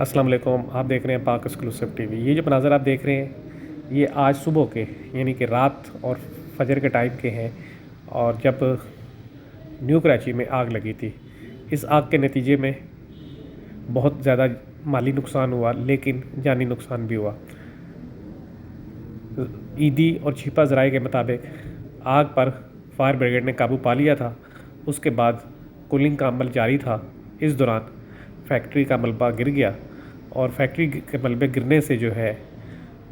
السلام علیکم، آپ دیکھ رہے ہیں پاک ایکسکلوسیو ٹی وی۔ یہ جو مناظر آپ دیکھ رہے ہیں یہ آج صبح کے یعنی کہ رات اور فجر کے ٹائم کے ہیں، اور جب نیو کراچی میں آگ لگی تھی۔ اس آگ کے نتیجے میں بہت زیادہ مالی نقصان ہوا، لیکن جانی نقصان بھی ہوا۔ ایدی اور چھپا ذرائع کے مطابق آگ پر فائر بریگیڈ نے قابو پا لیا تھا۔ اس کے بعد کولنگ کا عمل جاری تھا۔ اس دوران فیکٹری کا ملبہ گر گیا، اور فیکٹری کے ملبے گرنے سے جو ہے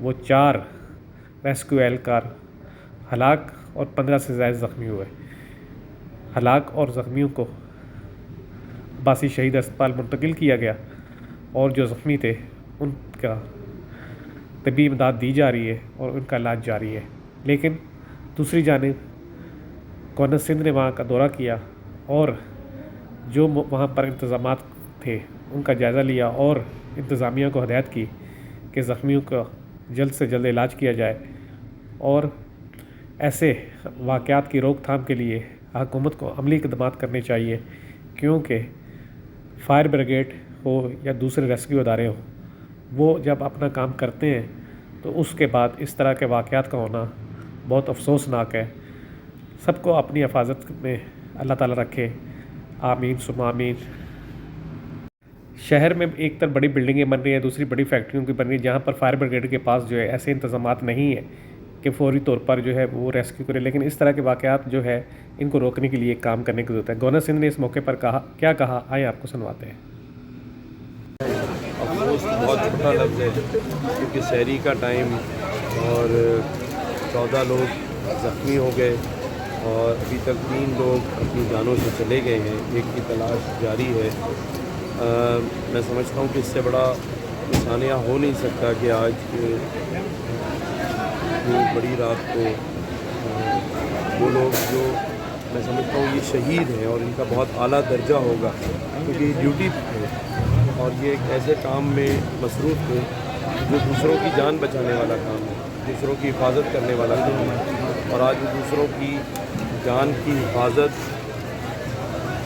وہ 4 ریسکیو اہلکار ہلاک اور 15 سے زائد زخمی ہوئے۔ ہلاک اور زخمیوں کو عباسی شہید اسپتال منتقل کیا گیا، اور جو زخمی تھے ان کا طبی امداد دی جا رہی ہے اور ان کا علاج جاری ہے۔ لیکن دوسری جانب گورنر سندھ نے وہاں کا دورہ کیا اور جو وہاں پر انتظامات تھے ان کا جائزہ لیا، اور انتظامیہ کو ہدایت کی کہ زخمیوں کا جلد سے جلد علاج کیا جائے، اور ایسے واقعات کی روک تھام کے لیے حکومت کو عملی اقدامات کرنے چاہیے، کیونکہ فائر بریگیڈ ہو یا دوسرے ریسکیو ادارے ہوں، وہ جب اپنا کام کرتے ہیں تو اس کے بعد اس طرح کے واقعات کا ہونا بہت افسوسناک ہے۔ سب کو اپنی حفاظت میں اللہ تعالیٰ رکھے، آمین ثم آمین۔ شہر میں ایک طرف بڑی بلڈنگیں بن رہی ہیں، دوسری بڑی فیکٹریوں کی بن رہی ہیں، جہاں پر فائر بریگیڈ کے پاس جو ہے ایسے انتظامات نہیں ہیں کہ فوری طور پر جو ہے وہ ریسکیو کرے، لیکن اس طرح کے واقعات جو ہے ان کو روکنے کے لیے کام کرنے کی ضرورت ہے۔ گورنر سندھ نے اس موقع پر کیا کہا، آئے آپ کو سنواتے ہیں۔ افسوس بہت چھوٹا لفظ ہے، کیونکہ سحری کا ٹائم اور 14 لوگ زخمی ہو گئے، اور ابھی تک 3 لوگ اپنی جانوں سے چلے گئے ہیں، ایک کی تلاش جاری ہے۔ میں سمجھتا ہوں کہ اس سے بڑا ثانیہ ہو نہیں سکتا کہ آج اتنی بڑی رات کو وہ لوگ جو میں سمجھتا ہوں یہ شہید ہیں، اور ان کا بہت اعلیٰ درجہ ہوگا، کیونکہ یہ ڈیوٹی ہے اور یہ ایک ایسے کام میں مصروف تھے جو دوسروں کی جان بچانے والا کام ہے، دوسروں کی حفاظت کرنے والا کام ہے، اور آج وہ دوسروں کی جان کی حفاظت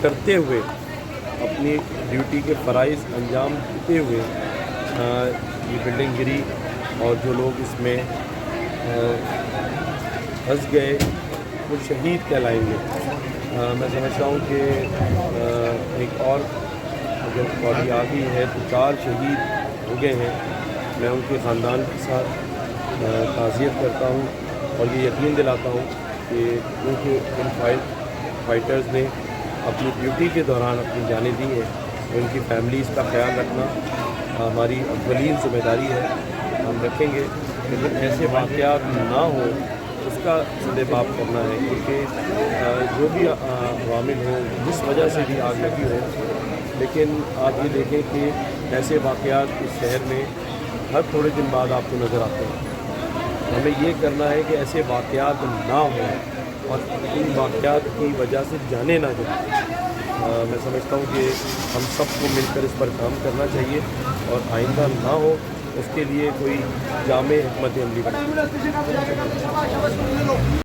کرتے ہوئے اپنی ڈیوٹی کے فرائض انجام دیتے ہوئے یہ بلڈنگ گری، اور جو لوگ اس میں پھنس گئے وہ شہید کہلائیں گے۔ میں سمجھتا ہوں کہ ایک اور جب باڈی آ گئی ہے تو 4 شہید ہو گئے ہیں۔ میں ان کے خاندان کے ساتھ تعزیت کرتا ہوں، اور یہ یقین دلاتا ہوں کہ کیونکہ ان فائٹرز نے اپنی ڈیوٹی کے دوران اپنی جانیں دی ہیں، ان کی فیملیز کا خیال رکھنا ہماری اولین ذمہ داری ہے، ہم رکھیں گے، لیکن ایسے واقعات نہ ہوں اس کا سدباب کرنا ہے، کیونکہ جو بھی عوامل ہوں جس وجہ سے بھی آگ لگی ہو، لیکن آپ یہ دیکھیں کہ ایسے واقعات اس شہر میں ہر تھوڑے دن بعد آپ کو نظر آتے ہیں۔ ہمیں یہ کرنا ہے کہ ایسے واقعات نہ ہوں، اور ان واقعات کی وجہ سے جانے نہ جائیں۔ میں سمجھتا ہوں کہ ہم سب کو مل کر اس پر کام کرنا چاہیے، اور آئندہ نہ ہو اس کے لیے کوئی جامع حکمت عملی بنائیں۔